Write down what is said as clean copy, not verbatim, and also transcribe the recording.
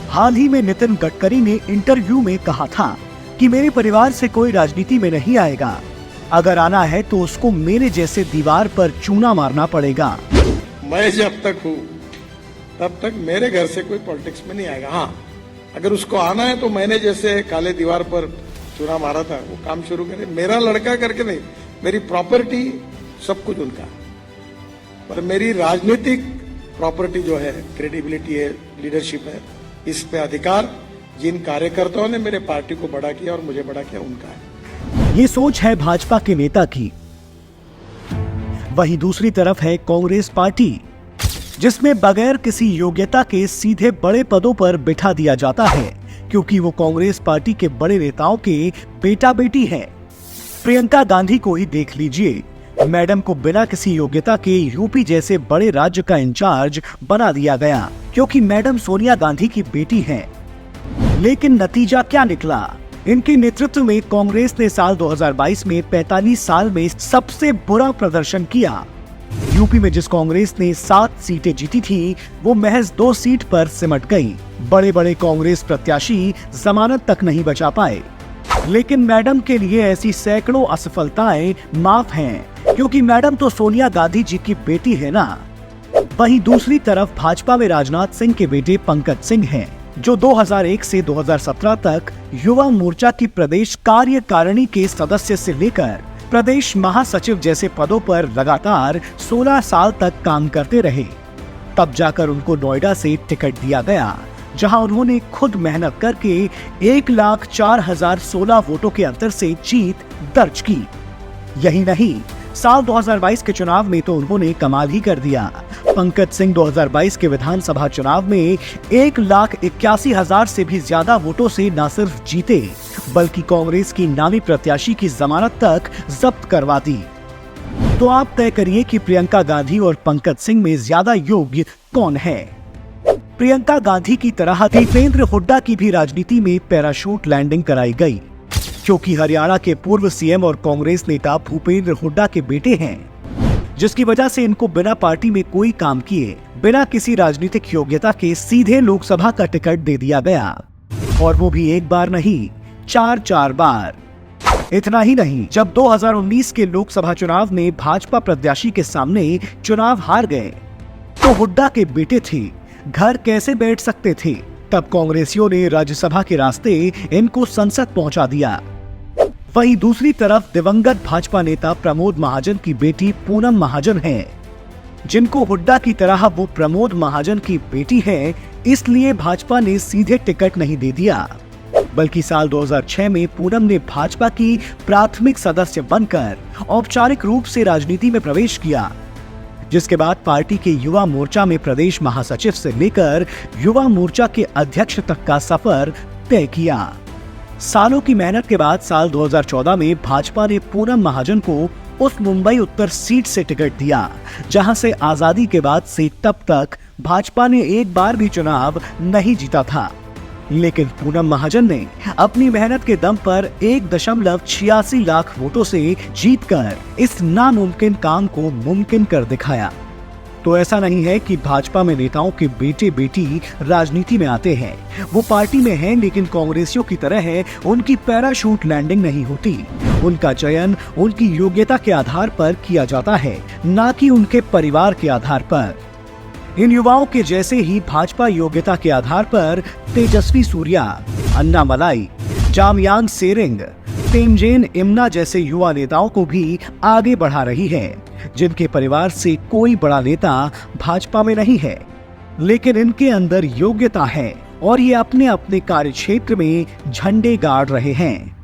हाल ही में नितिन गडकरी ने इंटरव्यू में कहा था कि मेरे परिवार से कोई राजनीति में नहीं आएगा, अगर आना है तो उसको मेरे जैसे दीवार पर चूना मारना पड़ेगा। मैं जब तक हूँ तब तक मेरे घर से कोई पॉलिटिक्स में नहीं आएगा। हाँ, अगर उसको आना है तो मैंने जैसे काले दीवार पर चूना मारा था वो काम शुरू करे। मेरा लड़का करके नहीं, मेरी प्रॉपर्टी सब कुछ उनका, पर मेरी राजनीतिक प्रॉपर्टी जो है, क्रेडिबिलिटी है, लीडरशिप है, इस पे अधिकार जिन कार्यकर्ताओं ने मेरे पार्टी को बड़ा किया और मुझे बड़ा किया उनका है। ये सोच है भाजपा के नेता की। वहीं दूसरी तरफ है कांग्रेस पार्टी, जिसमें बगैर किसी योग्यता के सीधे बड़े पदों पर बिठा दिया जाता है, क्योंकि वो कांग्रेस पार्टी के बड़े नेताओं के बेटा बेटी है। प्रियंका गांधी को ही देख लीजिए, मैडम को बिना किसी योग्यता के यूपी जैसे बड़े राज्य का इंचार्ज बना दिया गया, क्योंकि मैडम सोनिया गांधी की बेटी है। लेकिन नतीजा क्या निकला? इनके नेतृत्व में कांग्रेस ने साल 2022 में 45 साल में सबसे बुरा प्रदर्शन किया। यूपी में जिस कांग्रेस ने 7 सीटें जीती थी, वो महज 2 सीट पर सिमट गई। बड़े बड़े कांग्रेस प्रत्याशी जमानत तक नहीं बचा पाए। लेकिन मैडम के लिए ऐसी सैकड़ों असफलताएं माफ हैं, क्योंकि मैडम तो सोनिया गांधी जी की बेटी है ना। वहीं दूसरी तरफ भाजपा में राजनाथ सिंह के बेटे पंकज सिंह हैं, जो 2001 से 2017 तक युवा मोर्चा की प्रदेश कार्यकारिणी के सदस्य से लेकर प्रदेश महासचिव जैसे पदों पर लगातार 16 साल तक काम करते रहे। तब जाकर उनको नोएडा से टिकट दिया गया, जहां उन्होंने खुद मेहनत करके 1,04,016 वोटों के अंतर से जीत दर्ज की। यही नहीं, साल 2022 के चुनाव में तो उन्होंने कमाल ही कर दिया। पंकज सिंह 2022 के विधानसभा चुनाव में 1,81,000 से भी ज्यादा वोटों से न सिर्फ जीते, बल्कि कांग्रेस की नामी प्रत्याशी की जमानत तक जब्त करवा दी। तो आप तय करिए कि प्रियंका गांधी और पंकज सिंह में ज्यादा योग्य कौन है? प्रियंका गांधी की तरह दीपेंद्र हुड्डा की भी राजनीति में पैराशूट लैंडिंग कराई गई, क्योंकि हरियाणा के पूर्व सीएम और कांग्रेस नेता भूपेंद्र हुड्डा के बेटे हैं, जिसकी वजह से इनको बिना पार्टी में कोई काम किए, बिना किसी राजनीतिक योग्यता के सीधे लोकसभा का टिकट दे दिया गया, और वो भी एक बार नहीं, 4 बार। इतना ही नहीं, जब 2019 के लोकसभा चुनाव में भाजपा प्रत्याशी के सामने चुनाव हार गए, तो हुड्डा के बेटे थे, घर कैसे बैठ सकते थे। तब कांग्रेसियों ने राज्यसभा के रास्ते इनको संसद पहुंचा दिया। वहीं दूसरी तरफ दिवंगत भाजपा नेता प्रमोद महाजन की बेटी पूनम महाजन है, जिनको हुड्डा की तरह वो प्रमोद महाजन की बेटी है, इसलिए भाजपा ने सीधे टिकट नहीं दे दिया, बल्कि साल 2006 में पूनम ने भाजपा की प्राथमिक सदस्य बनकर औपचारिक रूप से राजनीति में प्रवेश किया, जिसके बाद पार्टी के युवा मोर्चा में प्रदेश महासचिव से लेकर युवा मोर्चा के अध्यक्ष तक का सफर तय किया। सालों की मेहनत के बाद साल 2014 में भाजपा ने पूनम महाजन को उस मुंबई उत्तर सीट से टिकट दिया, जहां से आजादी के बाद से तब तक भाजपा ने एक बार भी चुनाव नहीं जीता था। लेकिन पूनम महाजन ने अपनी मेहनत के दम पर 1.86 लाख वोटों से जीतकर इस नामुमकिन काम को मुमकिन कर दिखाया। तो ऐसा नहीं है कि भाजपा में नेताओं के बेटे बेटी राजनीति में आते हैं, वो पार्टी में हैं, लेकिन कांग्रेसियों की तरह है, उनकी पैराशूट लैंडिंग नहीं होती। उनका चयन उनकी योग्यता के आधार पर किया जाता है, न कि उनके परिवार के आधार पर। इन युवाओं के जैसे ही भाजपा योग्यता के आधार पर तेजस्वी सूर्या, अन्नामलाई, जामयांग सेरिंग, तेमजेन इमना जैसे युवा नेताओं को भी आगे बढ़ा रही है, जिनके परिवार से कोई बड़ा नेता भाजपा में नहीं है, लेकिन इनके अंदर योग्यता है और ये अपने अपने कार्यक्षेत्र में झंडे गाड़ रहे हैं।